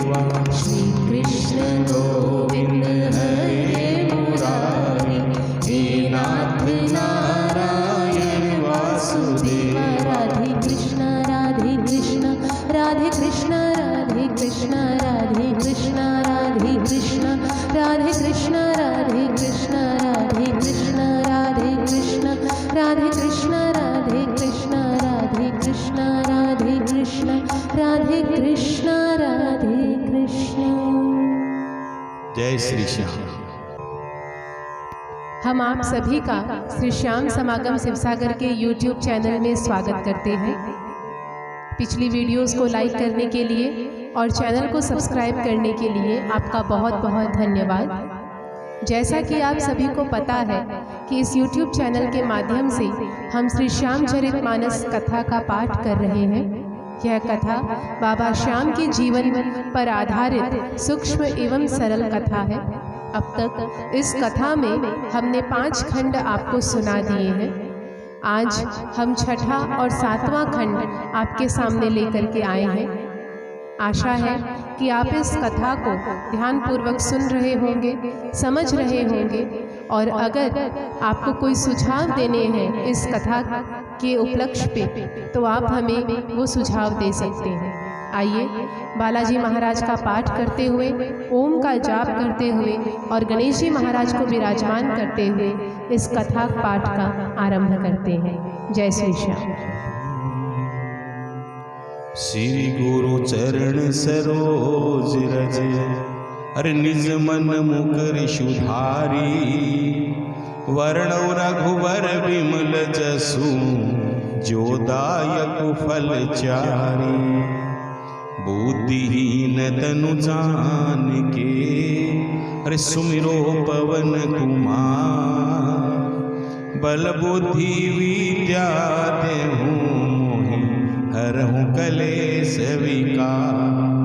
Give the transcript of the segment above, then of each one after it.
वासुदेवा। श्री कृष्ण गोविंद हरे मुरारी, हे नाथ नारायण वासुदेवा। राधे कृष्ण राधे कृष्ण राधे कृष्ण राधे कृष्ण राधे कृष्ण राधे कृष्ण राधे कृष्ण राधे कृष्ण राधे कृष्ण राधे कृष्ण राधे कृष्ण राधे कृष्ण राधे कृष्ण राधे कृष्ण राधे कृष्ण राधे कृष्ण। जय श्री श्याम। हम आप सभी का श्री श्याम समागम शिवसागर के YouTube चैनल में स्वागत करते हैं। पिछली वीडियोस को लाइक करने के लिए और चैनल को सब्सक्राइब करने के लिए आपका बहुत बहुत धन्यवाद। जैसा कि आप सभी को पता है कि इस YouTube चैनल के माध्यम से हम श्री श्यामचरितमानस कथा का पाठ कर रहे हैं। यह कथा बाबा श्याम के जीवन पर आधारित सूक्ष्म एवं सरल कथा है। अब तक इस कथा में हमने 5 खंड आपको सुना दिए हैं। आज हम छठा और 7वां खंड आपके सामने लेकर के आए हैं। आशा है कि आप इस कथा को ध्यानपूर्वक सुन रहे होंगे, समझ रहे होंगे, और अगर आपको कोई सुझाव देने हैं इस कथा के उपलक्ष्य पे तो आप हमें वो सुझाव दे सकते हैं। आइए बालाजी महाराज का पाठ करते हुए, ओम का जाप करते हुए और गणेश जी महाराज को विराजमान करते हुए इस कथा पाठ का आरंभ करते हैं। जय श्री श्याम। श्री गुरु चरण सरोज रज, अरे निज मन मुकुर सुधारी। वर्णौ रघुवर विमल जसु, जो दायक फल चारी। बुद्धिहीन तनु जान के, अरे सुमिरो पवन कुमार। बल बुद्धि विद्या देहु मोहि, हरहु कलेश विकार।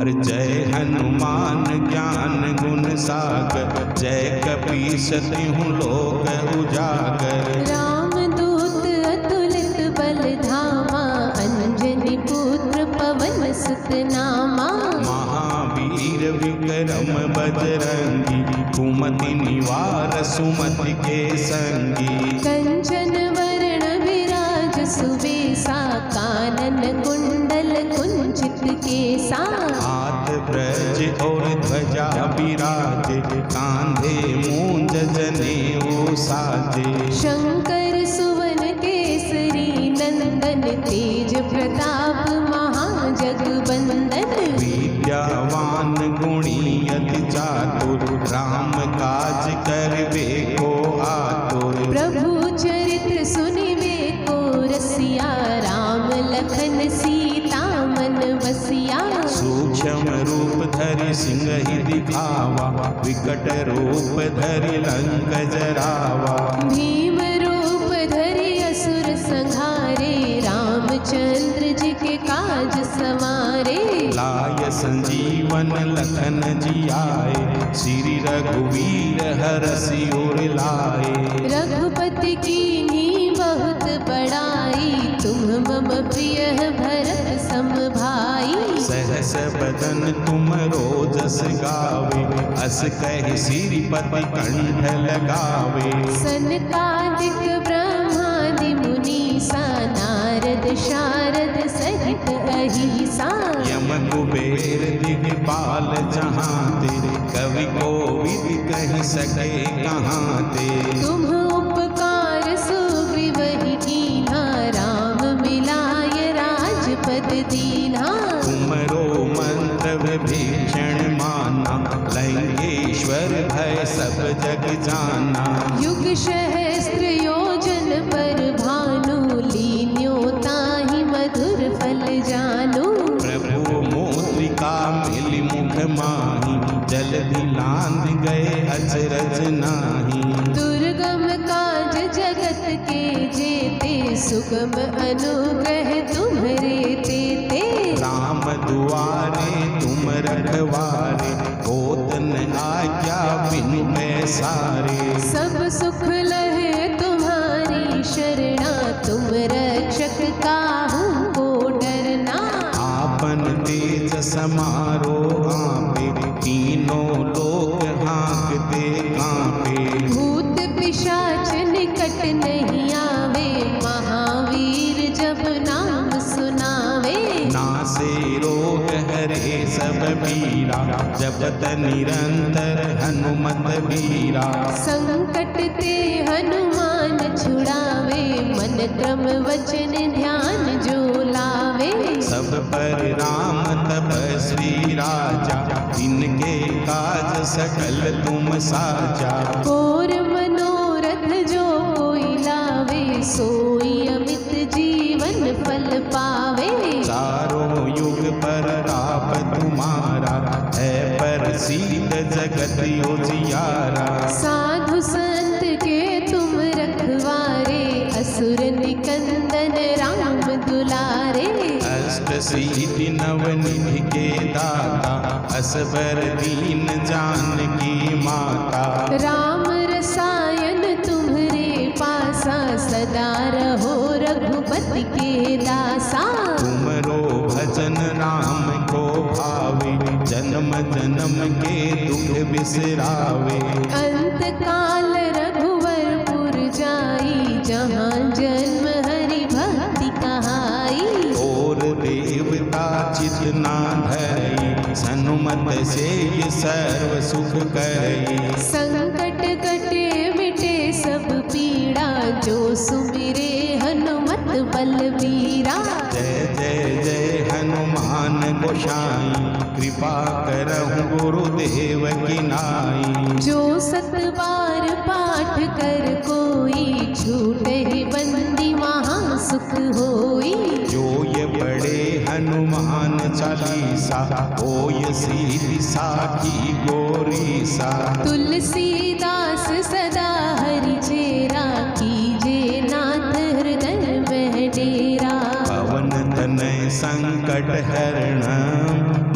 अरे जय हनुमान ज्ञान गुण सागर, जय कपीस तिहुँ लोक उजागर। रामदूत अतुलित बल धामा, अंजनी पुत्र पवन सुत नामा। महावीर विक्रम बजरंगी, कुमति निवार सुमति के संगी। कंचन वरण विराज सुबेसा, कानन कुंडल कुंचित केसा। हाथ ब्रज और ध्वजा विराजे, कांधे मूंज जनेऊ साजे। शंकर सुवन केसरी नंदन, तेज प्रताप महाजगबंदन। विद्यावान गुणी अति चातुर, राम काज करबे को आतुर। प्रभु चरित्र सुनिबे को रसिया, राम लखन सीता मन बसिया। सूक्ष्म रूप धरि सिंह दिखावा, विकट रूप धरि लंक जरावा। भीम रूप धरि असुर संहारे, रामचंद्र जी के काज सवारे। लाय संजीवन लखन जियाए, श्री रघुवीर हरषि उर लाए। रघुपति कीन्ही बहुत बड़ाई, तुम मम प्रिय भरत सम भाई। सहस बदन तुम रोजस गावे, अस कहि श्रीपति कंठ लगावे। सनकादिक ब्रह्मादि मुनीसा, नारद शारद सहित अहिसा। यम कुबेर दिगपाल जहाँ तेरे, कवि कोविद कहि सके कहाँ ते। तुम उपकार सुग्रीवहि कीन्हा, राम मिलाय राजपद दीन्हा। तुमरो मंत्र विभीषण माना, लंकेश्वर भय सब जग जाना। युग सहस्त्र योजन पर भानु, लीन्यो ताहि मधुर फल जानु। प्रभु मोत्रिका मिली मुख माही, जल्दी लांद गए अचरज नाही। दुर्गम काज जगत के जेते, सुगम अनुग्रह तुम्हरे तेते। राम दुआरे तुम रखवारे, होत न आज्ञा बिनु पैसारे। सब सुख लहे तुम्हारी शरणा, तुम रक्षक काहू को डरना। आपन तेज समा तुम्हारो आपे, तीनों लोग हाँकते कांपे। भूत पिशाच निकट नहीं आवे, महावीर जब नाम सुनावे। नासे रोग हरे सब पीरा, जपत निरंतर हनुमत वीरा। संकट ते हनुमान छुड़ावे, मन क्रम वचन ध्यान जो लावे। सब पर राम तपस्वी राजा, इनके काज सकल तुम साजा। और मनोरथ जो कोई लावे, सोई अमित जीवन फल पावे। चारों युग पर ताप तुम्हारा, है प्रसिद्ध जगत उजियारा। साधु संत के तुम रखवारे, असुर निकंदन राम दुलारे। अष्ट सिद्धि नव निधि के दाता, असबर दीन जानकी माता। राम रसायन तुम्हरे पासा, सदा रहो रघुपति के दासा। तुमरो भजन राम को भावे, जन्म जन्म के दुख बिसरावे। अंत काल रघुवरपुर जाई, जहाँ जन्म हरि भक्ति कहाई। और देवता चित ना धरई, सनुमत से ये सर्व सुख करई। संकट कटे मिटे सब पीड़ा, जो सुमिरे हनुमत बलबीरा। जय जय जय हनुमान गोसाई, कृपा करहु गुरुदेव की नाई। जो सत बार पाठ कर कोई, छूटे ही बंदी वहाँ सुख होई। जो ये बड़े हनुमान चालीसा, ओ ये सीधी साखी गोरीसा। तुलसीदास सदा हरि चेरा, कीजे नाथ हृदय में डेरा। पवन तनय संकट हरण,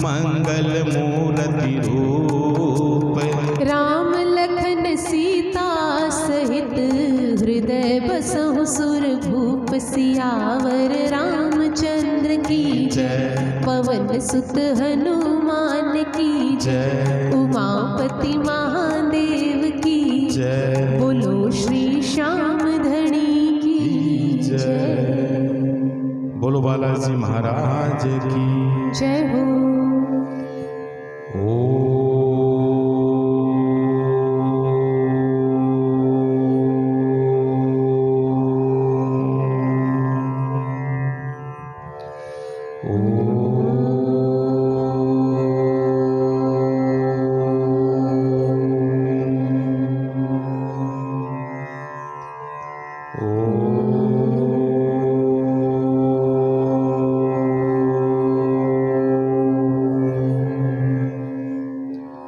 मंगल मूर्ति रूप। राम लखन सीता सहित, हृदय बसहु सुर भूप। सियावर रामचंद्र की जय, पवन सुत हनुमान की जय। उमापति महादेव की जय। बोलो श्री श्याम धनी की जय। बोलो बालाजी महाराज की जय हो।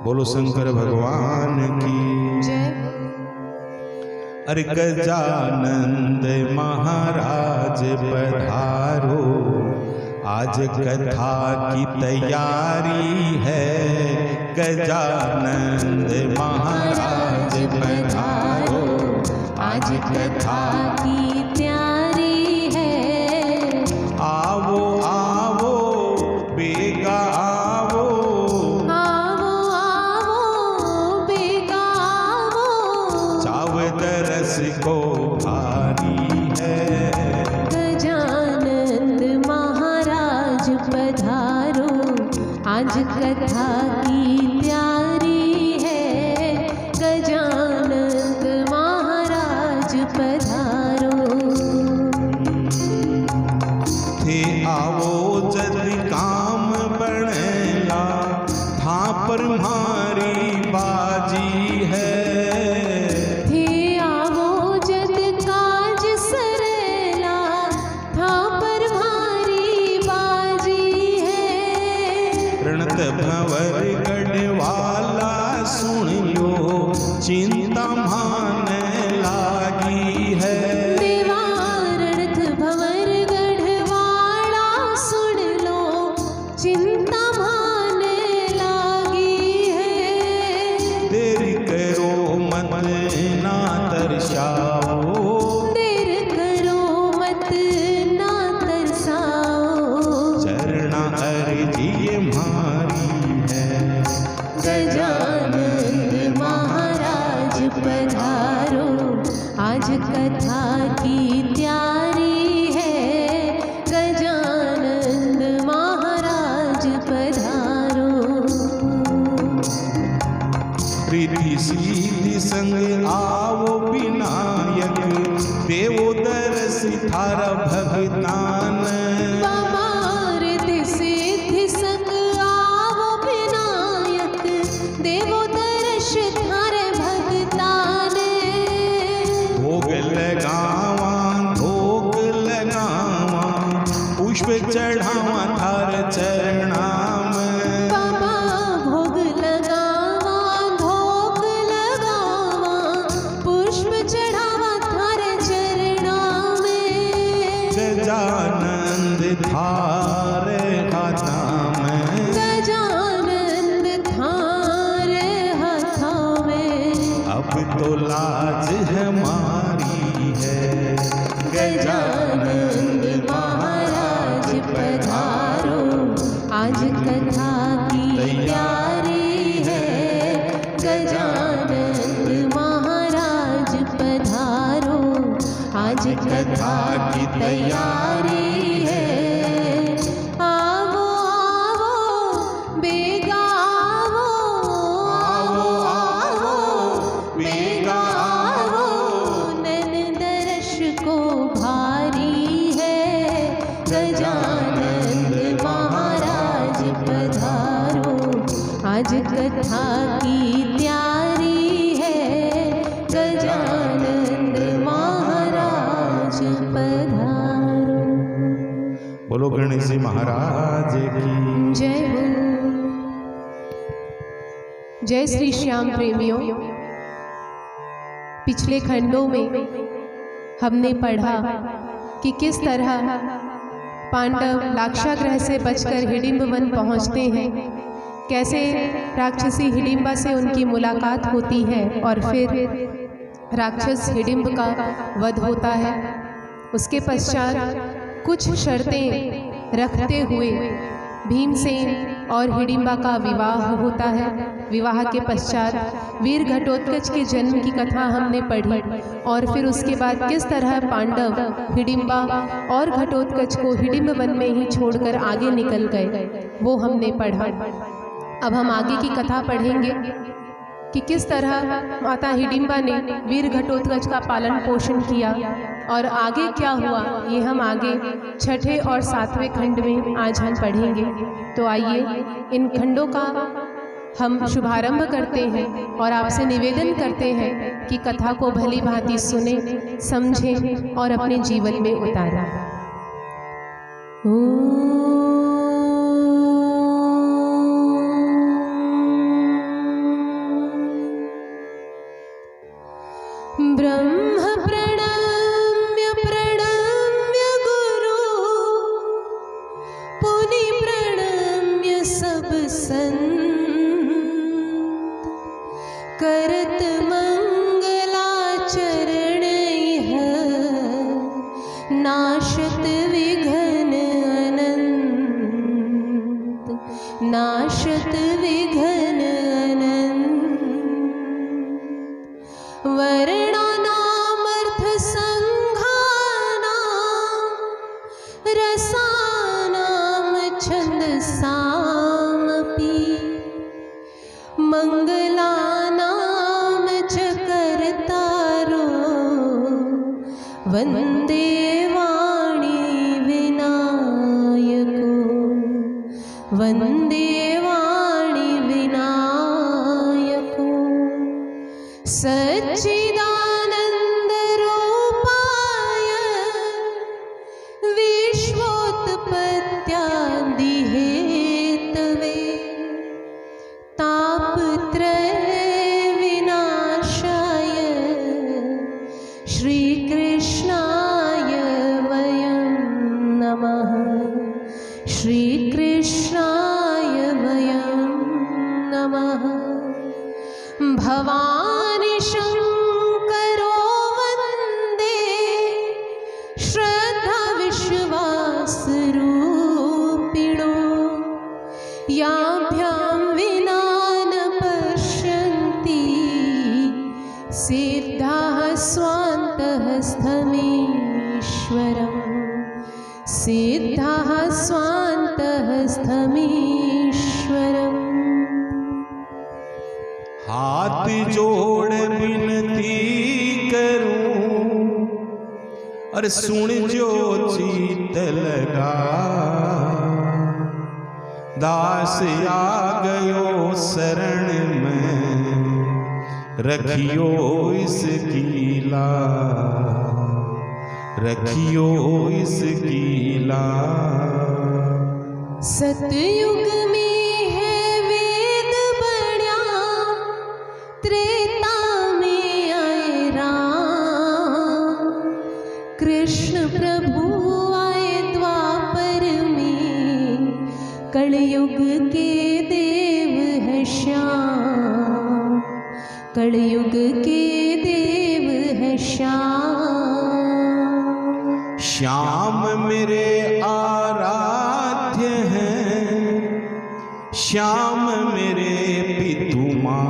बोलो शंकर भगवान की जय। अरे गजानंद महाराज पधारो, आज कथा की तैयारी है। गजानंद महाराज पधारो, आज कथा की तैयारी है। आवो आवो बेगा आवो, आवो आवो बेगा आवो। चावद रस को भारी है। गजानंद महाराज पधारो, आज कथा की तैयारी है। गजानंद महाराज पधारो। थे आवो जद काम बनेला, था पर मारी बाजी है। थे आवो जद काज सरेला, था पर भारी बाजी है। रणत भंवर गढ़वाला सुन लो, चिंता मान लागी है। देवारणथ भंवर गढ़वाला सुन लो, चिंता माने लागी है। देरी करो मत ना तरसाओ, देर करो मत ना तरसाओ। चरणा अर्जी मारी, रिद्धि सिद्धि संग आवो विनायक, देवो दरस थारा भगतान। बाबा रिद्धि सिद्धि संग आवो विनायक, देवो दरस थारे भगतान। भोग लगावा भोग लगावा, पुष्प चढ़ावा थार चरणाम। बाबा भोग लगावा भोग लगावा, पुष्प चढ़ावा थारे चरणा में। गजानंद थारे हाथा में, गजानंद थारे हाथा में। अब तो लाज हमारी है। गजानंद महाराज पधारो, आज कथा की तैयारी है। गजानंद महाराज पधारो, आज कथा की तैयारी है। आवो आवो बेगा आवो, आवो बेगा आवो, नैन दर्श को भारी है। गजानंद महाराज पधारो, आज कथा की तैयारी है। गजानंद महाराज पधारो। बोलो गणेश जी महाराज की जय हो। जय श्री श्याम प्रेमियों, पिछले खंडों में हमने पढ़ा कि किस तरह पांडव लाक्षागृह से बचकर हिडिंब वन पहुंचते हैं, कैसे राक्षसी हिडिंबा से उनकी मुलाकात होती है और फिर राक्षस हिडिंब का वध होता है। उसके पश्चात कुछ शर्तें रखते हुए भीमसेन और हिडिंबा का विवाह होता है। विवाह के पश्चात वीर घटोत्कच के जन्म की कथा हमने पढ़ी और फिर उसके बाद किस तरह पांडव हिडिंबा और घटोत्कच को हिडिंब वन में ही छोड़कर आगे निकल गए, वो हमने पढ़ा। अब हम आगे की कथा पढ़ेंगे कि किस तरह माता हिडिंबा ने वीर घटोत्कच का पालन पोषण किया और आगे क्या हुआ, ये हम आगे छठे और सातवें खंड में आज हम पढ़ेंगे। तो आइए इन खंडों का हम शुभारंभ करते हैं और आपसे निवेदन करते हैं कि कथा को भली भांति सुने, समझें और अपने जीवन में उतारें। ब्रह्म प्रणम्य प्रणम्य गुरु, पुनि प्रणम्य सब संत। करत मंगलाचरण इह, नाशत विघ्न अनंत। नाशत विघ्न अनंत। वर्णानामर्थ संघानां, रसानां छन्दसामपि। मंगलानां च कर्तारो, वन्दे वाणी विनायको। वन्दे वाणी विनायको। सच्चिदानंद रूपाय, विश्वोत्पत्त्यादि हेतवे। तापत्रय विनाशाय, श्रीकृष्णाय वयं नमः। श्रीकृष्णाय वयं नमः। भवानि शंकरो वन्दे, श्रद्धा विश्वास रूपिणो। याभ्यां विना न पश्यन्ति, सिद्धाः स्वान्तः स्थमीश्वरम्। सिद्धाः स्वान्तः स्थमीश्वरम्। हाथ हाथ जोड़ विनती करूं, अरे सुन जो चीत लगा, दास आ गयो शरण में, रखियो इसकी लाज, रखियो इसकी लाज। सतयुग में है वेद बढ़ा, त्रेता में आए राम, कृष्ण प्रभु आए द्वापर में, कलयुग के देव है श्याम, कलयुग के देव है श्याम। श्याम मेरे आराध्य हैं, श्याम मेरे पितुमा,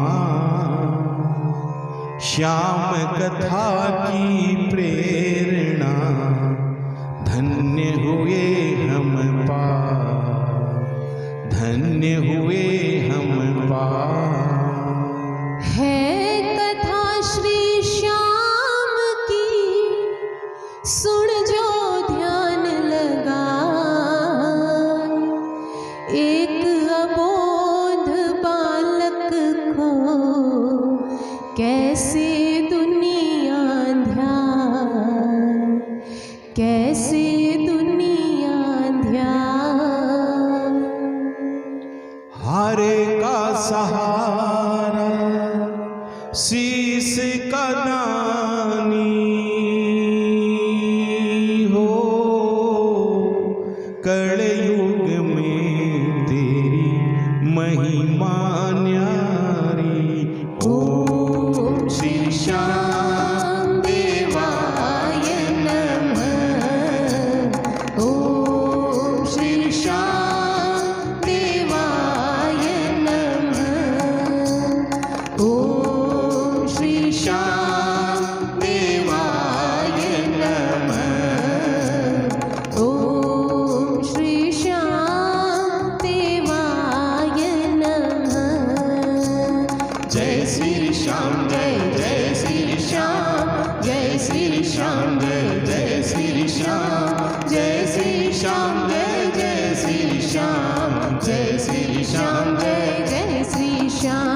श्याम कथा की प्रेरणा, धन्य हुए हम पा, धन्य हुए हम पा। है कथा श्री श्याम की, सुन जो ध्यान लगा, एक अबोध बालक को कैसे दुनिया ध्यान, कैसे दुनिया ध्यान। हारे का सहारा शीश का दानी हो, कलयुग में तेरी महिमा न्यारी। ओम श्री श्याम देवाय नमः, ओम श्री श्याम देवाय नमः, ओम श्री श्याम देवाय नमः, ओम श्री श्याम देवाय नमः। जय श्री श्याम जय श्री श्याम, जय श्री श्याम जय श्री श्याम, जय श्री श्याम जय श्री श्याम, जय श्री श्याम जय श्री श्याम,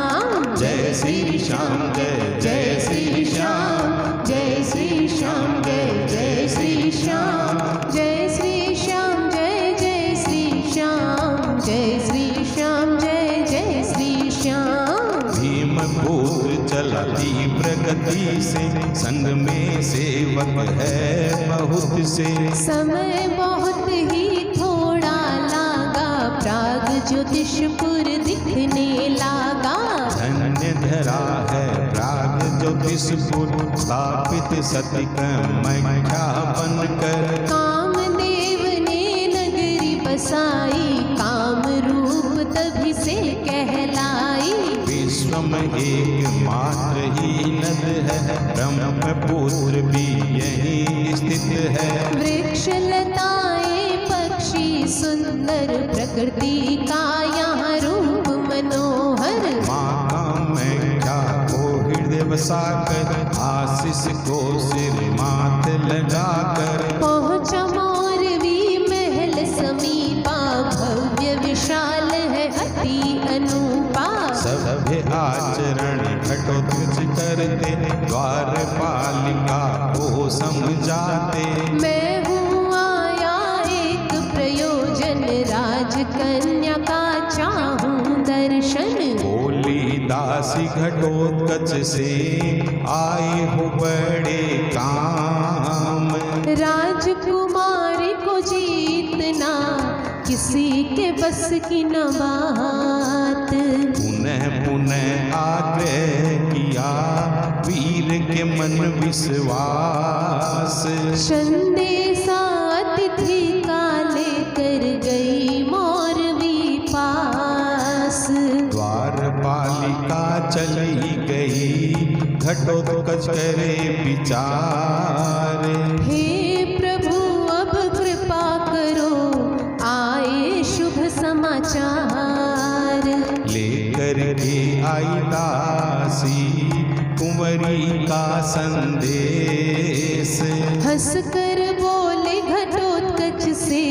जय श्री श्याम जय श्री श्याम, जय श्री श्याम जय श्री श्याम, जय श्री श्याम जय श्री श्याम, जय श्री श्याम जय श्री श्याम। भीम पुत्र चला तीव्र गति से, संग में सेवक है बहुत से। समय बहुत ही थोड़ा लागा, प्राग ज्योतिषपुर दिखने लागा। धन्य धरा है प्राग ज्योतिषपुर, स्थापित सती कामाख्या बनकर। कामदेव ने नगरी बसाई, काम रूप तभी से कहलाई। विश्व में एकमात्र ही नद है, ब्रह्मपुत्र भी यही स्थित है। वृक्ष लताएं पक्षी सुंदर, प्रकृति का यहाँ रूप मनोहर। माँ कामाख्या को हृदय बसाकर, आशीष को सिर माथ लगाकर। पहुँचा मोरवी महल समीपा, भव्य विशाल है अति अनूपा। सभ्य आचरण घटोत्कच करते, द्वारपालिका को समझाते। मैं हूँ आया एक प्रयोजन, राजकन्या का चाहूँ दर्शन। बोली दासी घटोत्कच से, आए हो बड़े काम। राजकुमारी को जीतना किसी के बस की न बात। पुनः पुनः आग्रह किया, वीर के मन विश्वास। संदेशा अतिथि का लेकर गई मोरवी पास। द्वारपालिका चली गई, घटोत्कच करे विचार। हे प्रभु अब कृपा करो, आए शुभ समाचार। लेकर के आई दासी कुंवरी का संदेश। हंस कर बोले घटोत्कच से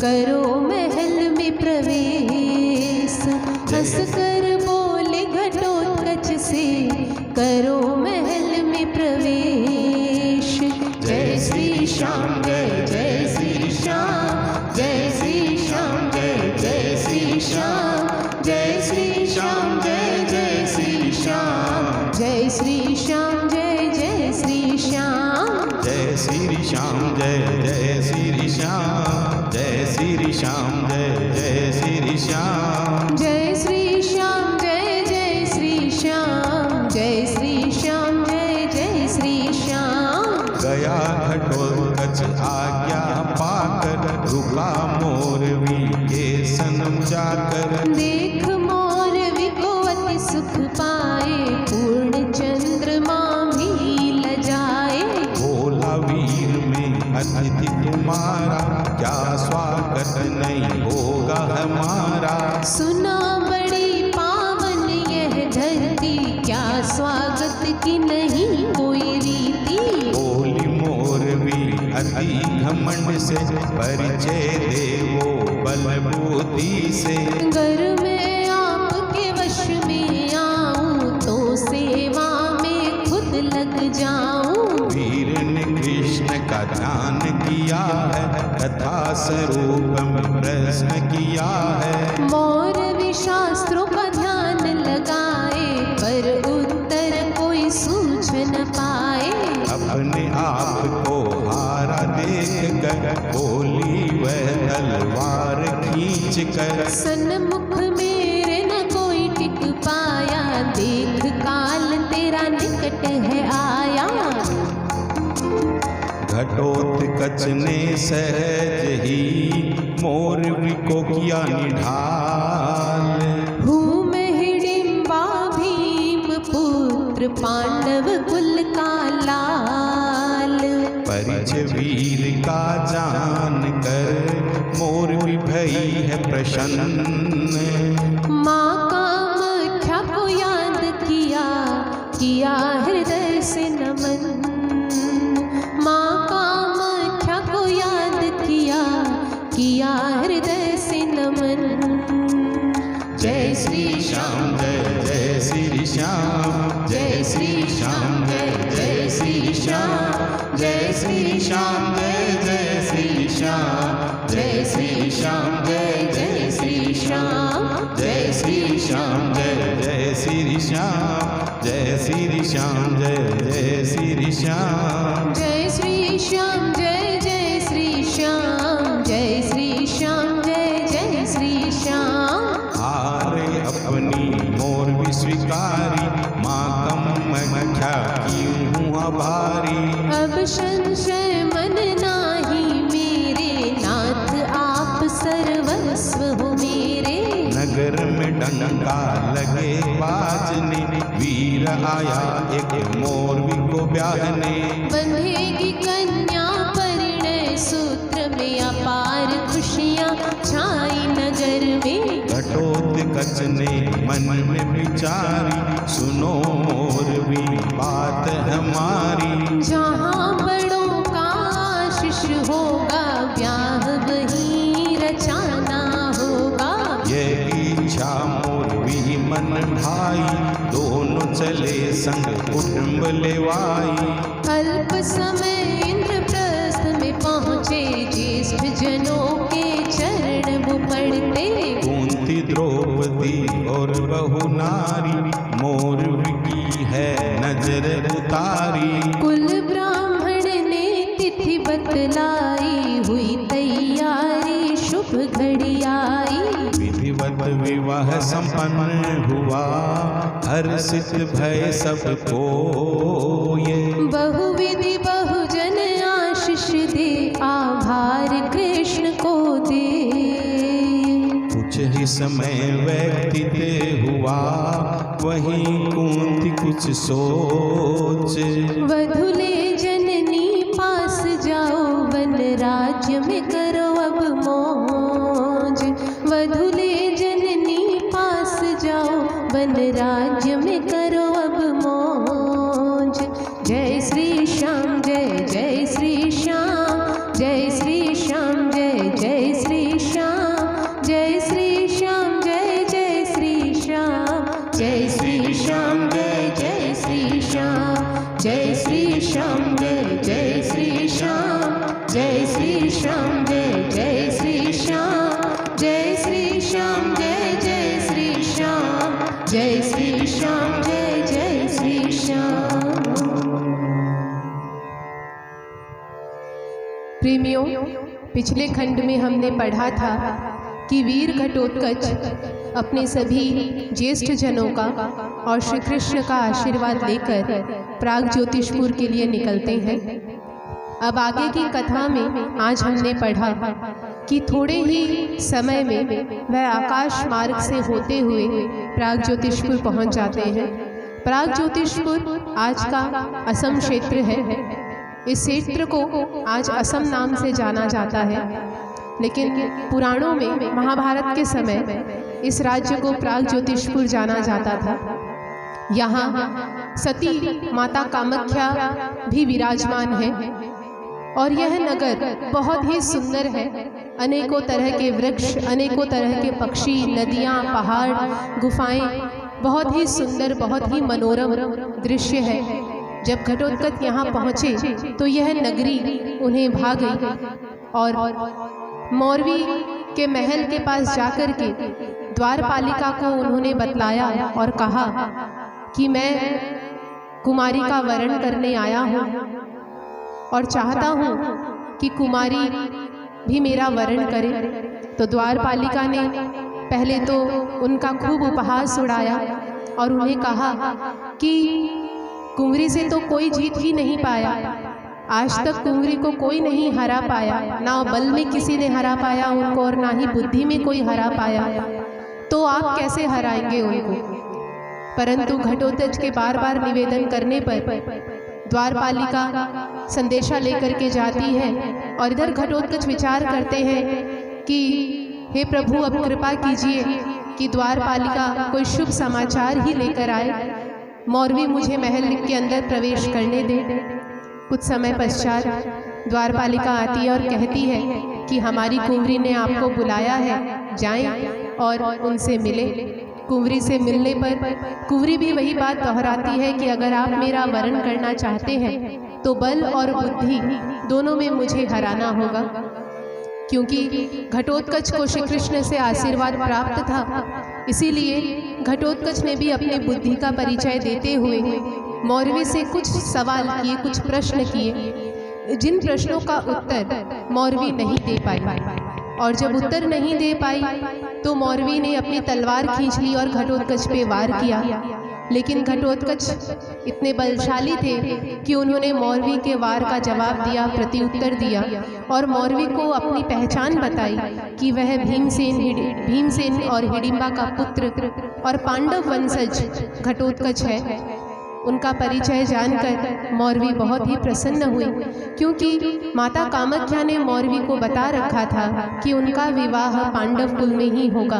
करो महल में प्रवेश। हंस कर बोले घटोत्कच से करो महल में प्रवेश। जय श्री श्याम जय जय श्री श्याम जय श्री श्याम जय जय श्री श्याम जय श्री श्याम जय जय श्री श्याम जय श्री श्याम जय जय श्री श्याम जय श्री श्याम जय जय श्री श्याम जय श्री श्याम जय जय श्री श्याम जय श्री श्याम जय जय श्री श्याम जय श्री श्याम जय जय श्री श्याम। गया घटोत्कच आज्ञा पाकर रुका मोरवी के सनम जाकर। देख मोरवी को अति सुख पाए पूर्ण चंद्रमा भी लजाए। भोला वीर में अतिथि तुम्हारा क्या स्वागत नहीं होगा हमारा। सुना बड़ी पावन यह धरती क्या स्वागत की नहीं कोई रीति। बोली मोरवी अति घमंड से परिचय देवो बल बुद्धि से। घर में आपके वश में आऊं तो सेवा में खुद लग जाऊं। वीर ने कृष्ण का ध्यान किया है कथा स्वरूप में प्रश्न किया है। मौरवी शास्त्रों का ध्यान लगाए पर उत्तर कोई सूझ न पाए। अपने आप को हारा देख कर बोली वह तलवार खींच कर। सन्मुख मेरे न कोई टिक पाया देख काल तेरा निकट है आया। घटोत्कच ने सहज ही मोरवी को किया निढाल। हूँ मैं हिडिंबा भीम पुत्र पांडव कुल का लाल। परिचय वीर का जान कर मोरवी भई है प्रसन्न। माँ कामाख्या को याद किया हृदय से नमन। माँ कामाख्या को याद किया हृदय से नमन। जय श्री श्याम जय जय श्री श्याम जय श्री श्याम जय जय श्री श्याम जय श्री श्याम जय जय श्री श्याम जय श्री श्याम जय जय श्री श्याम जय श्री श्याम जय जय श्री श्याम जय श्री श्याम जय जय श्री श्याम जय श्री श्याम जय जय श्री श्याम जय श्री श्याम जय जय श्री श्याम। हारे अपनी मोरवी स्वीकारी माँ कामाख्या की हूँ आभारी। अब संशय मन नाही मेरे नाथ आप सर्वस्व हो मेरे। नगर में डंका लगे बाजने वीर आया एक मोरवी को ब्याहने। बंधेगी कन्या परिणय सूत्र में अपार खुशियाँ छाई नगर में। घटोत्कच ने मन में विचारी सुनो मोरवी बात हमारी। जहाँ बड़ों का आशीष होगा ब्याह वहीं रचाना होगा। ये इच्छा मोरवी मन भाई दोनों चले संग कुटुंब लेवाई। अल्प समय इंद्रप्रस्थ में पहुँचे ज्येष्ठ जनों के चरण वो पड़ते। कुंती द्रौपदी और बहु नारी मोरवी की है नजर उतारी। कुल ब्राह्मण ने तिथि बतलाई हुई तैयारी शुभ घड़ी आई। विधिवत विवाह संपन्न हुआ हर्षित भय सबको ये। बहुविधि बहुजन आशीष दे आभार कृष्ण को दे। कुछ ही समय व्यतीत हुआ वहीं कुंती कुछ सोच। वधुले जननी पास जाओ वन राज्य में करो अब मौज। वधुले जननी पास जाओ वन राज्य में करो अब मौज। जय श्री श्याम जय जय श्री श्याम, जय श्री श्याम जय जय श्री श्याम, जय श्री श्याम जय जय श्री श्याम, जय श्री श्याम जय जय श्री श्याम, जय श्री श्याम जय जय श्री श्याम, जय श्री श्याम जय जय श्री श्याम, जय श्री श्याम जय जय श्री श्याम, जय श्री श्याम जय जय श्री श्याम। प्रेमियों, पिछले खंड में हमने पढ़ा था कि वीर घटोत्कच अपने सभी ज्येष्ठ जनों का और श्री कृष्ण का आशीर्वाद लेकर प्राग ज्योतिषपुर के लिए निकलते हैं। अब आगे की कथा में आज हमने पढ़ा कि थोड़े ही समय में वह आकाश मार्ग से होते हुए प्राग ज्योतिषपुर पहुंच जाते हैं। प्राग ज्योतिषपुर आज का असम क्षेत्र है। इस क्षेत्र को आज असम नाम से जाना जाता है, लेकिन पुराणों में महाभारत के समय इस राज्य को प्राग ज्योतिषपुर जाना जाता था। यहाँ सती माता कामाख्या भी विराजमान है और यह नगर बहुत ही सुंदर है। अनेकों तरह के वृक्ष, अनेकों तरह के पक्षी, नदियाँ, पहाड़, गुफाएं, बहुत ही सुंदर, बहुत ही मनोरम दृश्य है। जब घटोत्कच यहाँ पहुँचे तो यह नगरी उन्हें भा गई और मौरवी के महल के पास जाकर के द्वारपालिका को उन्होंने बतलाया और कहा कि मैं कुमारी का वरण करने आया हूँ और चाहता हूँ कि कुमारी भी मेरा वरण करे। तो द्वारपालिका ने पहले तो उनका खूब उपहास उड़ाया और उन्हें कहा कि कुंवरी से तो कोई जीत ही नहीं पाया, आज तक कुंवरी को कोई नहीं हरा पाया, ना बल में किसी ने हरा पाया उनको और ना ही बुद्धि में कोई हरा पाया, तो आप कैसे हराएंगे उनको। परंतु घटोत्कच के बार बार निवेदन करने पर द्वारपालिका संदेशा लेकर के जाती है और इधर घटोत्कच विचार करते हैं कि हे प्रभु, अब कृपा कीजिए कि द्वारपालिका कोई शुभ समाचार ही लेकर आए, मौरवी मुझे महल के अंदर प्रवेश करने दे। कुछ समय पश्चात द्वारपालिका आती है और कहती है कि हमारी कुंवरी ने आपको बुलाया है, जाएं और उनसे मिले। कुंवरी से मिलने पर कुंवरी भी वही बात दोहराती है कि अगर आप मेरा वरण करना चाहते हैं तो बल और बुद्धि दोनों में मुझे हराना होगा, क्योंकि घटोत्कच को श्री कृष्ण से आशीर्वाद प्राप्त था। इसीलिए घटोत्कच ने भी अपनी बुद्धि का परिचय देते हुए मौरवी से कुछ सवाल किए, कुछ प्रश्न किए, जिन प्रश्नों का उत्तर मौरवी नहीं दे पाई। और जब उत्तर नहीं दे पाई तो मौरवी ने अपनी तलवार खींच ली और घटोत्कच पे वार किया। लेकिन घटोत्कच इतने बलशाली थे कि उन्होंने मौरवी के वार का जवाब दिया, प्रत्युत्तर दिया और मौरवी को अपनी पहचान बताई कि वह भीमसेन और हिडिंबा का पुत्र और पांडव वंशज घटोत्कच है। उनका परिचय जानकर मौरवी बहुत ही प्रसन्न हुई, क्योंकि माता कामाख्या ने मौरवी को बता रखा था कि उनका विवाह पांडव कुल में ही होगा।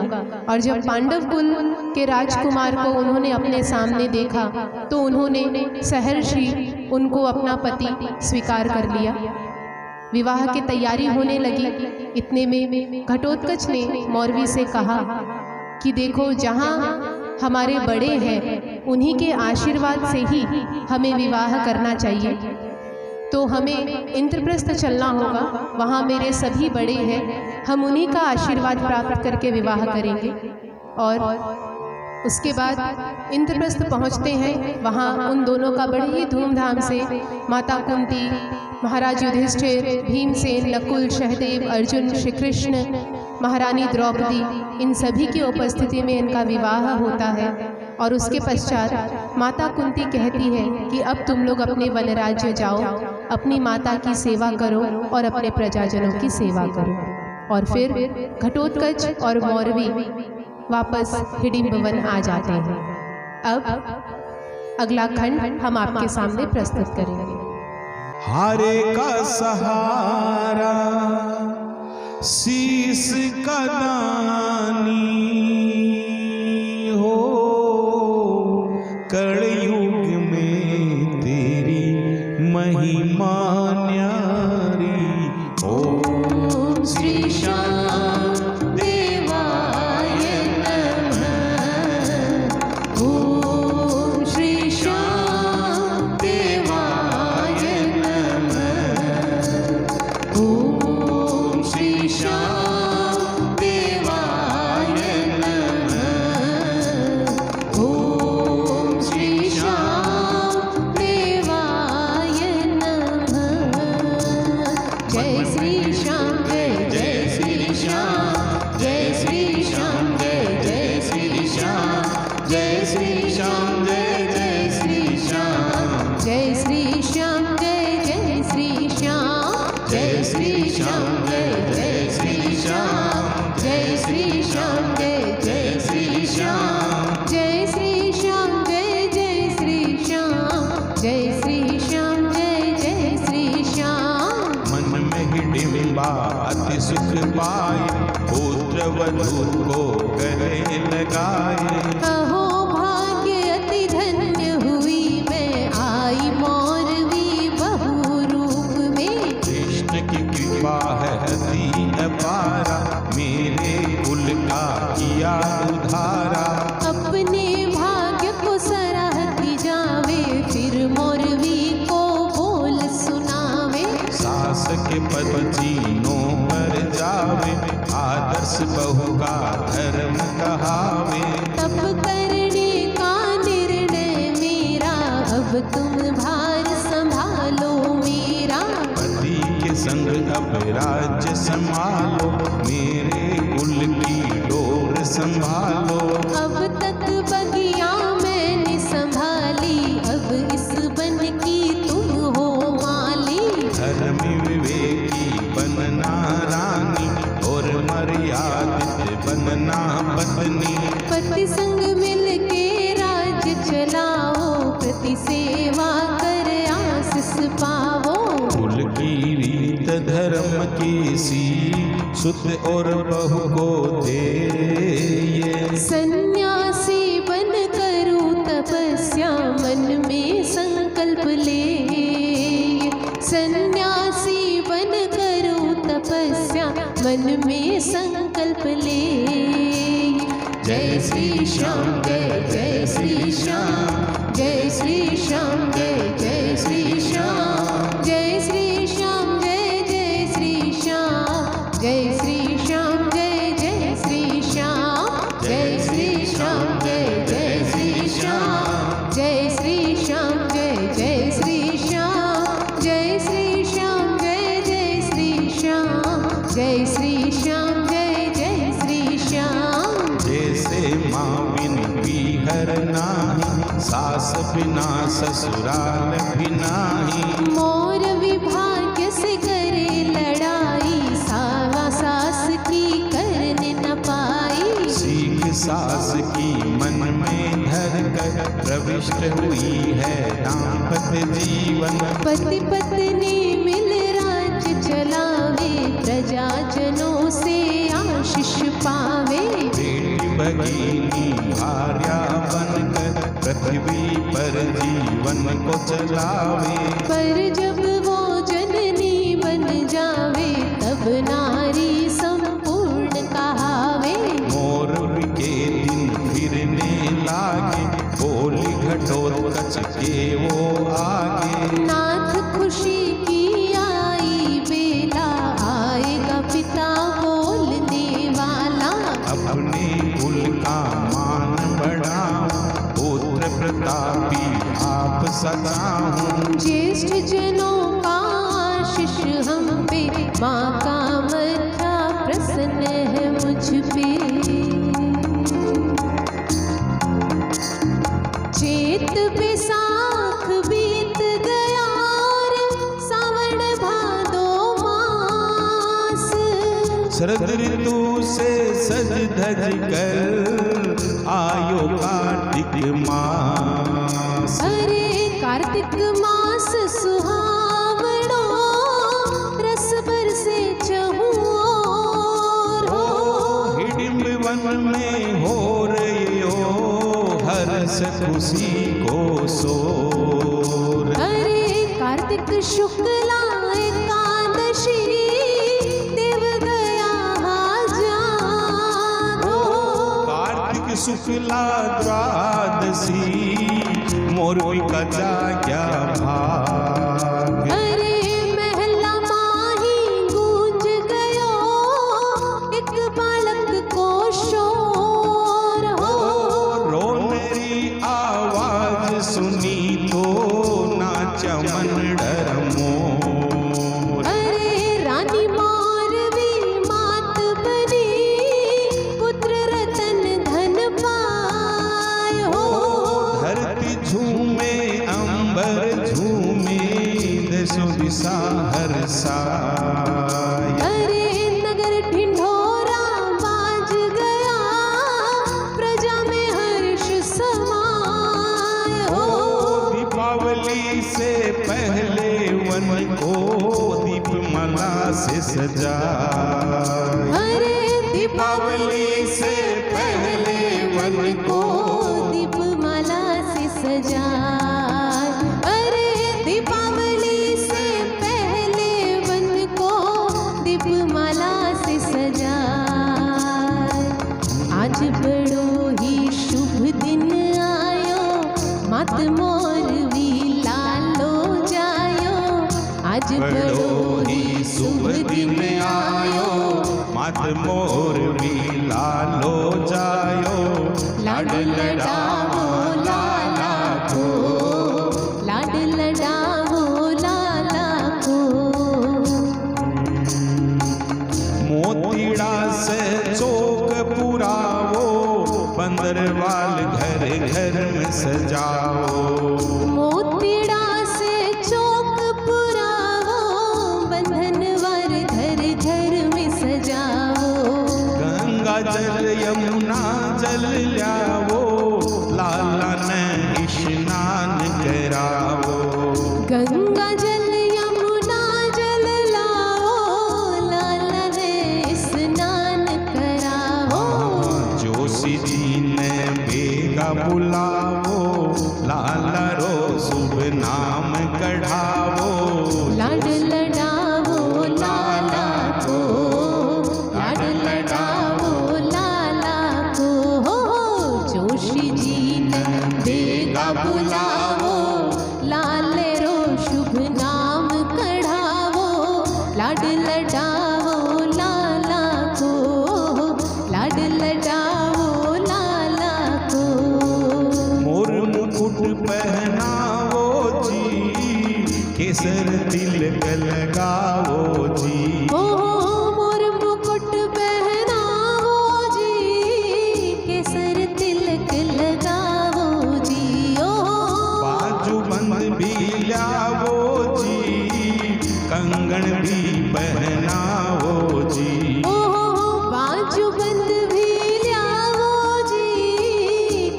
और जब पांडव कुल के राजकुमार को उन्होंने अपने सामने देखा तो उन्होंने सहर्षि उनको अपना पति स्वीकार कर लिया। विवाह की तैयारी होने लगी। इतने में घटोत्कच ने मौरवी से कहा कि देखो, जहाँ हमारे बड़े हैं उन्हीं के आशीर्वाद से ही हमें विवाह करना चाहिए। तो हमें इंद्रप्रस्थ चलना होगा, वहाँ मेरे सभी बड़े हैं, हम उन्हीं का आशीर्वाद प्राप्त करके विवाह करेंगे। और उसके बाद इंद्रप्रस्थ पहुँचते हैं। वहाँ उन दोनों का बड़े ही धूमधाम से माता कुंती, महाराज युधिष्ठिर, भीमसेन, नकुल, सहदेव, अर्जुन, श्री कृष्ण, महारानी द्रौपदी, इन सभी की उपस्थिति में इनका विवाह होता है। और उसके पश्चात माता कुंती कहती है कि अब तुम लोग अपने वन राज्य जाओ, अपनी माता की सेवा करो और अपने प्रजाजनों की सेवा करो। और फिर घटोत्कच और मौरवी वापस हिडिंब वन आ जाते हैं। अब अगला खंड हम आपके सामने प्रस्तुत करेंगे। हारे का सहारा शीश का दानी हो, जय श्री श्याम जय जय श्री श्याम जय श्री श्याम जय श्री श्याम जय श्री श्याम जय जय श्री श्याम जय श्री श्याम जय श्री श्याम जय श्री श्याम जय श्री श्याम जय श्री श्याम जय श्री श्याम। मन में हिडिंबा अति सुख पाए, पुत्र वधू को गले लगाए। अहो भाग्य अति धन्य हुई मैं आई मौरवी बहू रूप में। कृष्ण की कृपा है अति अपारा, मेरे कुल का किया उधारा। अपने भाग्य को सराहती जावे, फिर मौरवी को बोल सुनावे। सास के पद जीनों पर जावे, आदर्श बहू का धर्म कहावे। तब करने का निर्णय मेरा, अब तुम भार संभालो मेरा। पति के संग अब राज्य संभालो, मेरे कुल की डोर संभालो। अब तक बगिया मैंने संभाली, अब इस बन की तुम हो माली। धर्मी विवेकी बनना रानी, और मर्यादित बनना पत्नी। पति संग मिल के राज्य चलाओ, प्रति सेवा कर आशीष पाओ। कुल की रीत धर्म की सी, सुत और बहू को दे। सन्यासी बन करूं तपस्या, मन में संकल्प ले। सन्यासी बन करूं तपस्या, मन में संकल्प ले। जय श्री श्याम जय श्री श्याम जय श्री श्याम जय श्री श्याम जय श्री श्याम जय श्री श्याम जय श्री श्याम जय श्री श्याम जय श्री श्याम जय श्री श्याम जय श्री श्याम जय श्री श्याम जय श्री श्याम जय श्री श्याम जय श्री श्याम जय श्री श्याम। जैसे माँ बिन पीहर नाही, सास बिना ससुराल भी नाही। मोर विभाग्य से करे लड़ाई, सावा सास की करने न पाई। सीख सास की मन में धर कर, प्रविष्ट हुई है दाम्पत्य जीवन। पति पत्नी मिल राज्य चलावे, प्रजाजनों से आशीष पावे। बेटी भगिनी भार्या बनकर, पृथ्वी पर जीवन को चलावे। पर जब वो जननी बन जावे, तब नारी संपूर्ण कहावे। मोर के दिन फिरने लागे, बोली घटोत्कच के वो आगे। नाथ खुशी की आई बेला, आएगा पिता बोलने वाला। अपने कुल का मान बढ़ाऊं, पुत्र प्रतापी आप सदाऊं। ज्येष्ठ जनों का आशीष हम पे, माँ का मथा प्रसन्न है मुझ पे। चेत बैसाख बीत गया और सावन भादो मास। शरद ऋतु से सज धज कर, आयो कार्तिक मास। अरे कार्तिक मास सुहावनो, रस बरसे चहुओर हो। हिडिंब वन में हो रही हो, हर्ष खुशी को सोर। अरे कार्तिक शुक्ला एकादशी, देव गया हजार हो। कार्तिक शुक्ला द्वादशी, मोरवी का जाग्या भाग। अरे महला माही गूंज गयो, एक बालक को शोर हो। रो मेरी आवाज सुनी तो, नाचा मन डर मोर। अरे रानी मौरवी मात बनी, पुत्र रतन धन पायो। सा हर्षाय। अरे नगर ढिंढोरा बाज गया, प्रजा में हर्ष समाय हो। दीपावली से पहले वन को दीपमाला से सजाए। अरे दीपावली से पहले वन को दीपमाला से सजाए। अरे दीपावली से पहले वन को दीपमाला से सजाए। आज बड़ो ही शुभ दिन आयो, मात मोर भी लालो जायो। आज बड़ो ही शुभ दिन आयो, मात मोर भी लालो जायो। लाड लडावो लाला को, लाड लडावो लाला को। मोतीड़ा से चौक पुरावो, बंदरवाल घर घर में सजाओ। मोतीड़ा से चौक पुरावो, बंधनवार घर घर में सजाओ। गंगा जल यमुना जल ल्यावो, लाला ने स्नान करावो। गंगा जल यमुना जल लाओ, लाला ने स्नान कराओ। जोशी जी ने बेगा बुलावो, लाला रो शुभ नाम कढ़ावो। लाड लडावो लाला को, लाड लडावो लाला को। जोशी जी ने बेगा बुलावो, लाले रो शुभ नाम कढ़ावो। लाड लडावो लाला को, लाड लडावो लाला को। मोर मुकुट पहनावो जी, केसर तिलक लगावो जी। ओ मोर मुकुट पहनावो जी, केसर तिलक लगावो जी। ओ बाजूबंद भी ल्यावो जी, कंगन भी पहनावो जी। ओ बाजूबंद भी ल्यावो जी,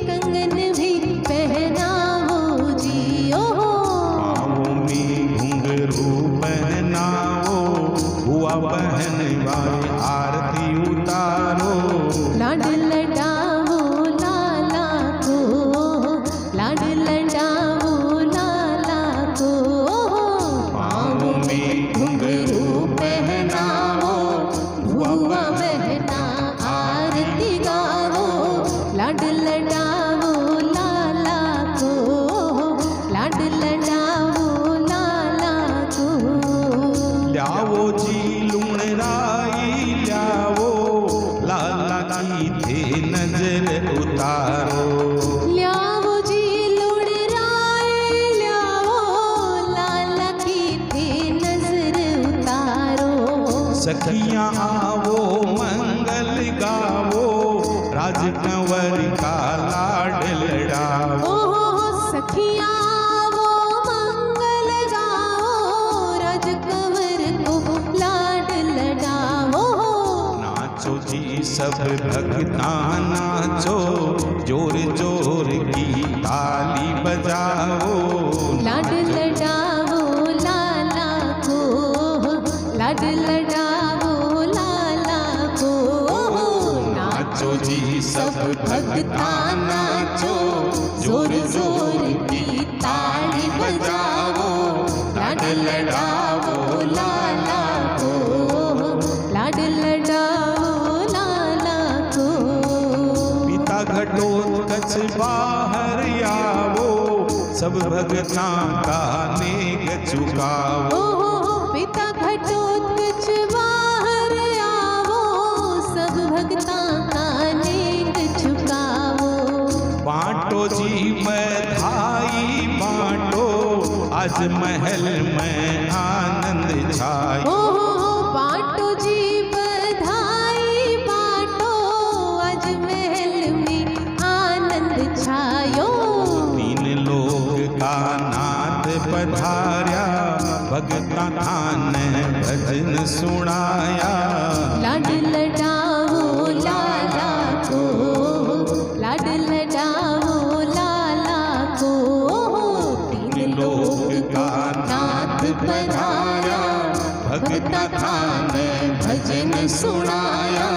कंगन भी पहनावो जी। ओ पाँवों में घुंघरू पहनावो, बुआ बहन वाली आरती उतारो। लाड लडावो लाला को, लाड लडावो लाला को। पाँवों में घुंघरू पहनावो, भुआ बहना आरती गावो। लाड लडावो लाला को, लाड लडावो लाला को। ल्यावो जी लुणराई ल्यावो, लाला की थे नजर उतारो। ल्यावो जी लुणराई ल्यावो, लाला की थे नजर उतारो। सखियां आवो मंगल गावो, राजकंवर का लाड लड़ावो। ओ सखियाँ वो मंगल गाओ, राजकंवर को लाड लडाओ। नाचो जी सब भक्ता नाचो, जोर जोर की ताली बजाओ। लाड लडाओ लाला को, लाड लडाओ लाला को। नाचो जी सब भक्ता नाचो, जोर जोर की ताली बजाओ। लाड लड़ाओ लाला को, लाड लडाओ लाला को। पिता घटोत्कच बाहर आवो, सब भक्ता का नेक चुकावो। ओ पिता घटोत्कच बाहर आवो, सब भक्ता का नेक चुकावो। बांटो जी बधाई बांटो, आज महल में आनंद छायो। ओ बांटो जी बधाई बांटो, आज महल में आनंद छायो। तीन लोग का नाथ पधार्या, भगता सुनाया। लाड लडाओ लाला को, लाड लडाओ लाला को, तीन लोक का नाथ पधारा, भगता थान भजन सुनाया।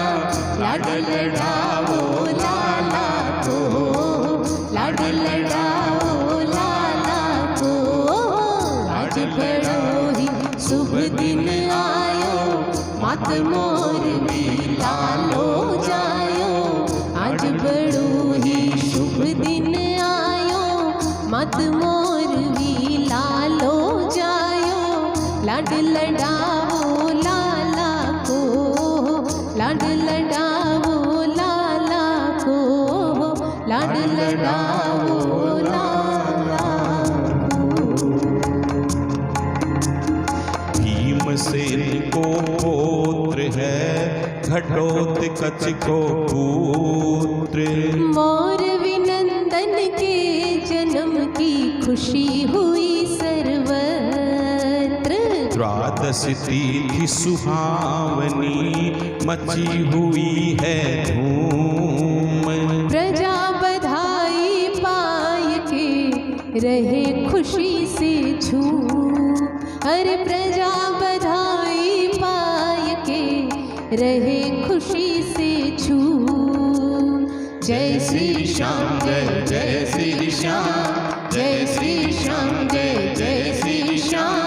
लाड लडाओ लाला को, लाड लडाओ लाला को, आज बड़ो ही शुभ दिन आयो, मात मोर भी लालो जायो। आज बड़ो ही शुभ दिन आयो, मत मोर भी लालो जायो। लाड लडाओ लाला को, लाड लडाओ लाला को, लाड लडाओ लाला को। भीमसेन को पुत्र है, घटोत्कच को पुत्र। मोर विनंदन के जन्म की खुशी हुई सर्वत्र। द्वादश तिथि सुहावनी, मची हुई है धूम। प्रजा बधाई पाय के रहे खुशी से झूम। हर प्रजा बधाई पाय के रहे खुशी से झूम। जय श्री श्याम जय जय श्री श्याम, जय श्री श्याम जय जय श्री श्याम,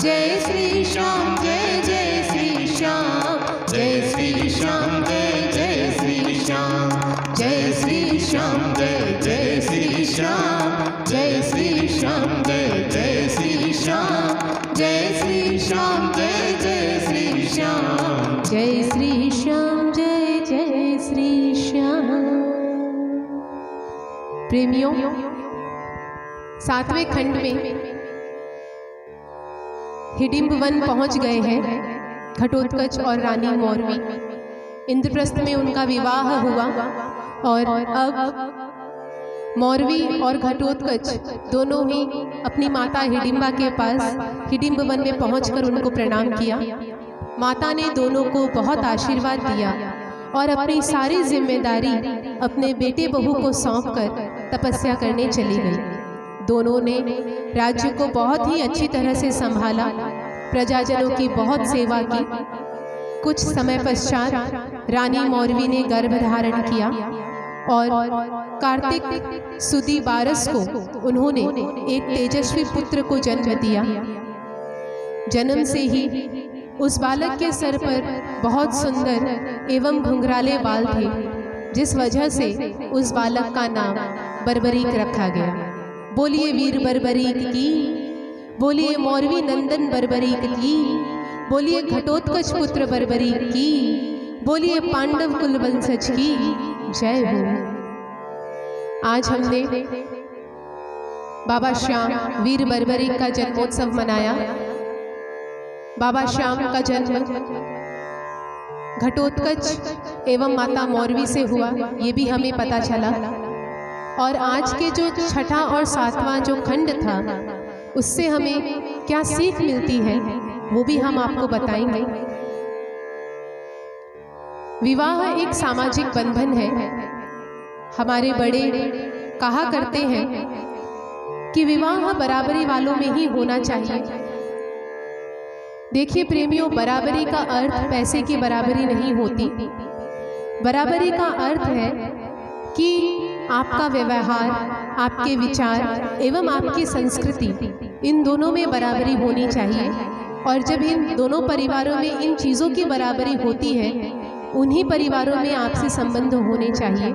जय श्री श्याम जय जय श्री श्याम, जय श्री श्याम जय जय श्री श्याम, जय श्री श्याम जय जय श्री श्याम, जय श्री श्याम जय जय श्री श्याम, जय श्री श्याम जय जय श्री श्याम, जय श्री श्याम जय जय श्री श्याम। प्रेमियों, 7वें खंड में हिडिंब वन पहुंच गए हैं घटोत्कच और रानी मौरवी। इंद्रप्रस्थ में उनका विवाह हुआ और अब मौरवी और घटोत्कच दोनों ही अपनी माता हिडिंबा के पास हिडिंब वन में पहुंचकर उनको प्रणाम किया। माता ने दोनों को बहुत आशीर्वाद दिया और अपनी सारी जिम्मेदारी अपने बेटे बहू को सौंपकर तपस्या करने चली गई। दोनों ने राज्य को बहुत ही अच्छी तरह से संभाला, प्रजाजनों की बहुत सेवा की। कुछ समय पश्चात रानी मौरवी ने गर्भ धारण किया और कार्तिक सुदी 12 को उन्होंने एक तेजस्वी पुत्र को जन्म दिया। जन्म से ही उस बालक के सर पर बहुत सुंदर एवं घुंघराले बाल थे, जिस वजह से उस बालक का नाम बर्बरीक रखा गया। बोलिए वीर बर्बरीक की, बोलिए मौरवी नंदन बर्बरीक की, बोलिए घटोत्कच पुत्र बर्बरीक की, बोलिए पांडव कुल वंशज की जय हो। आज हमने बाबा श्याम वीर बर्बरीक का जन्मोत्सव मनाया। बाबा श्याम का जन्म घटोत्कच एवं माता मौरवी से हुआ, ये भी हमें पता चला। और आज के जो 6ठा और 7वां जो खंड था, उससे हमें क्या सीख मिलती है वो भी हम आपको बताएंगे। विवाह एक सामाजिक बंधन है। हमारे बड़े कहा करते हैं कि विवाह बराबरी वालों में ही होना चाहिए। देखिए प्रेमियों, बराबरी का अर्थ पैसे की बराबरी नहीं होती। बराबरी का अर्थ है कि आपका व्यवहार, आपके विचार एवं आपकी संस्कृति, इन दोनों में बराबरी होनी चाहिए। और जब इन दोनों परिवारों में इन चीज़ों की बराबरी होती है, उन्हीं परिवारों में आपसी संबंध होने चाहिए।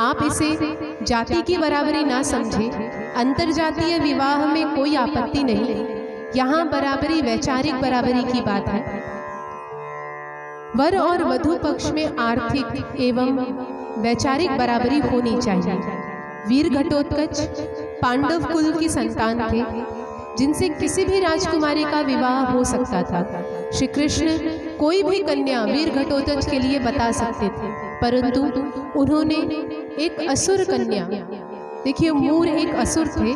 आप इसे जाति की बराबरी ना समझें। अंतरजातीय विवाह में कोई आपत्ति नहीं, यहाँ बराबरी वैचारिक बराबरी की बात है। वर और वधू पक्ष में आर्थिक एवं वैचारिक बराबरी होनी चाहिए। वीर घटोत्कच पांडव कुल की संतान थे, जिनसे किसी भी राजकुमारी का विवाह हो सकता था। श्री कृष्ण कोई भी कन्या वीर घटोत्कच के लिए बता सकते थे, परंतु उन्होंने एक असुर कन्या, देखिए मूर एक असुर थे,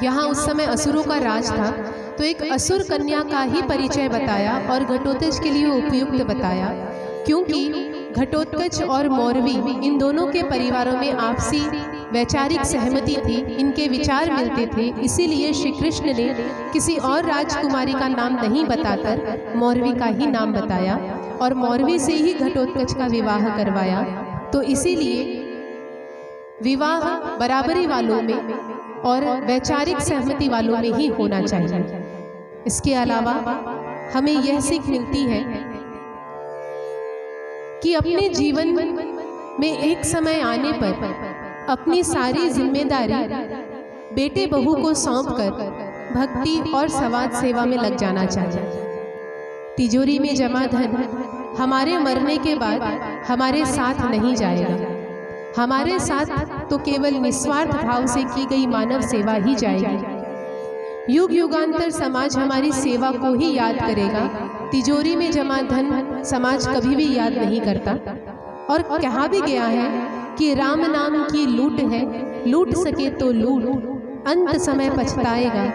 यहाँ उस समय असुरों का राज था, तो एक असुर कन्या का ही परिचय बताया और घटोत्कच के लिए उपयुक्त बताया, क्योंकि घटोत्कच और मौरवी इन दोनों के परिवारों में आपसी वैचारिक सहमति थी, इनके विचार मिलते थे। इसीलिए श्री कृष्ण ने किसी और राजकुमारी का नाम नहीं बताकर मौरवी का ही नाम बताया और मौरवी से ही घटोत्कच का विवाह करवाया। तो इसीलिए विवाह बराबरी वालों में और वैचारिक सहमति वालों में ही होना चाहिए। इसके अलावा हमें यह सीख मिलती है कि अपने जीवन में एक समय आने पर अपनी सारी जिम्मेदारी बेटे बहू को सौंपकर भक्ति और समाज सेवा में लग जाना चाहिए। तिजोरी में जमा धन हमारे मरने के बाद हमारे साथ नहीं जाएगा, हमारे साथ तो केवल निस्वार्थ भाव से की गई मानव सेवा ही जाएगी। युग युगांतर समाज हमारी सेवा को ही याद करेगा। तिजोरी में जमा धन समाज कभी भी याद नहीं करता। और कहा भी गया है कि राम नाम की लूट है, लूट सके तो लूट, अंत समय पछताएगा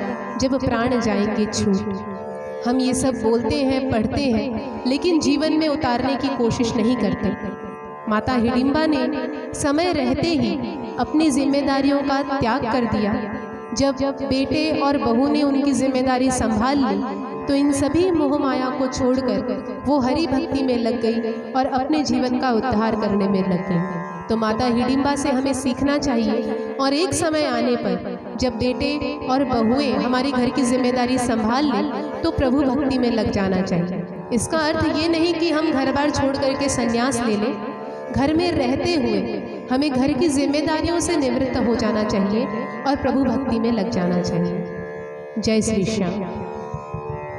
जब प्राण जाएंगे छूट। हम ये सब बोलते हैं, पढ़ते हैं, लेकिन जीवन में उतारने की कोशिश नहीं करते। माता हिडिंबा ने समय रहते ही अपनी जिम्मेदारियों का त्याग कर दिया। जब बेटे और बहू ने उनकी जिम्मेदारी संभाल ली तो इन सभी मोह माया को छोड़कर वो हरि भक्ति में लग गई और अपने जीवन का उद्धार करने में लग गई। तो माता हिडिंबा से हमें सीखना चाहिए और एक समय आने पर जब बेटे और बहुएं हमारी घर की जिम्मेदारी संभाल लें तो प्रभु भक्ति में लग जाना चाहिए। इसका अर्थ ये नहीं कि हम घर बार छोड़ करके संन्यास ले लें। घर में रहते हुए हमें घर की जिम्मेदारियों से निवृत्त हो जाना चाहिए और प्रभु भक्ति में लग जाना चाहिए। जय श्री श्याम।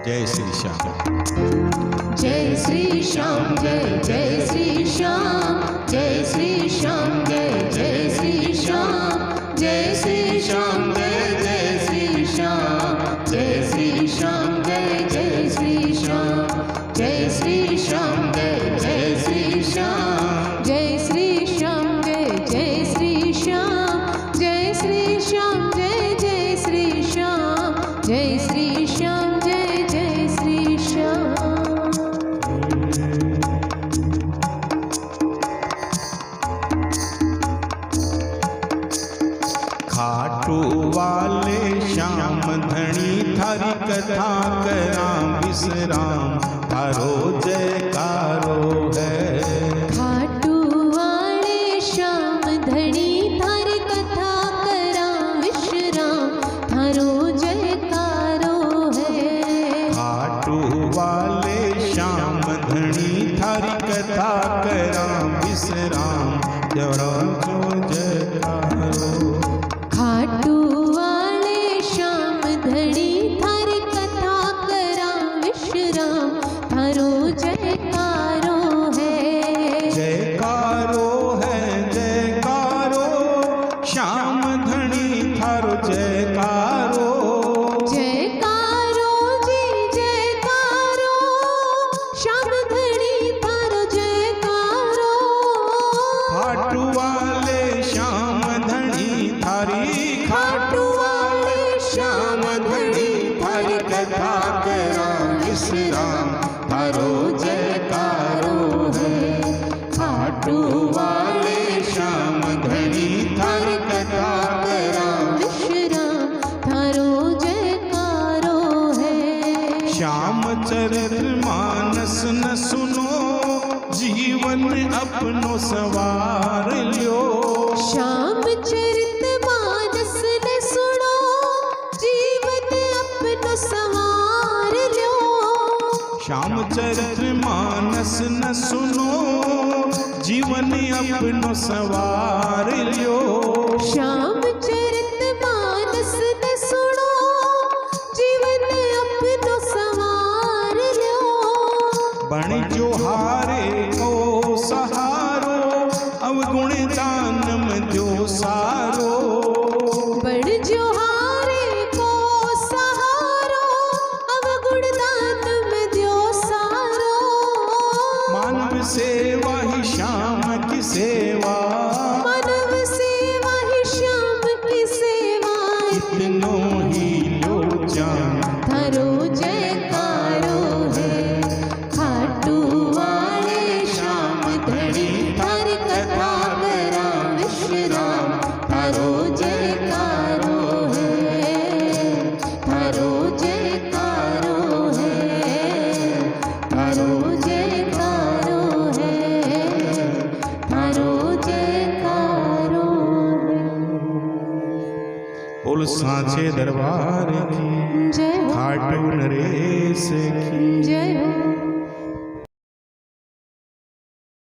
जय श्री श्याम। जय श्री श्याम, जय जय श्री श्याम, जय श्री श्याम, जय जय श्री श्याम, जय श्री श्याम, जय जय श्री श्याम, जय श्री श्याम, जय जय श्री श्याम, जय श्री श्याम, जय जय श्री श्याम, जय श्री श्याम, जय जय श्री श्याम, जय श्री श्याम, जय जय श्री श्याम, जय श्री श्याम, जय जय श्री श्याम। खाटू वाले श्याम धनी थारी कथा करा विश्राम, थारो जयकारो है। खाटू वाले श्याम धनी थारी कथा करा विश्राम, थारो जयकारो है। खाटू वाले श्याम धनी थारी कथा करा विश्राम, जरा जो जयकारो। खाटू वाले श्याम धनी थारी कथा करा विश्राम, थारो जयकारो है। जयकारो है जयकारो, श्याम धनी थारो जयकारो। जयकारो जी जयकारो, श्याम धनी थारो जयकारो। खाटू वाले श्याम धनी थारी, खाटू वाले श्याम धनी थारी कथा करा विश्राम, थारो जयकारो है। खाटू वाले श्याम धनी थारी कथा करा। विश्राम, थारो जयकारो है। श्याम चरित्र मानस न सुनो, जीवन अपनो सवार ल्यो। श्याम चरित मानस ने सुनो, जीवन अपनो संवार ल्यो। श्याम चरित्र मानस न सुनो, जीवन अपनो सवार ल्यो। श्याम चरित मानस ने सुनो, जीवन अपनो संवार ल्यो। बण जो हारे को सहारो, अवगुण दान में जो सारो। बण जो हारे को सहारो, अवगुण दान में द्यो सारो। मानव सेवा ही श्याम की सेवा, मानव सेवा ही श्याम की सेवा। इतनो ही लो जान, थारो बोल सांचे दरबार की, जय हो खाटू नरेश की। जय हो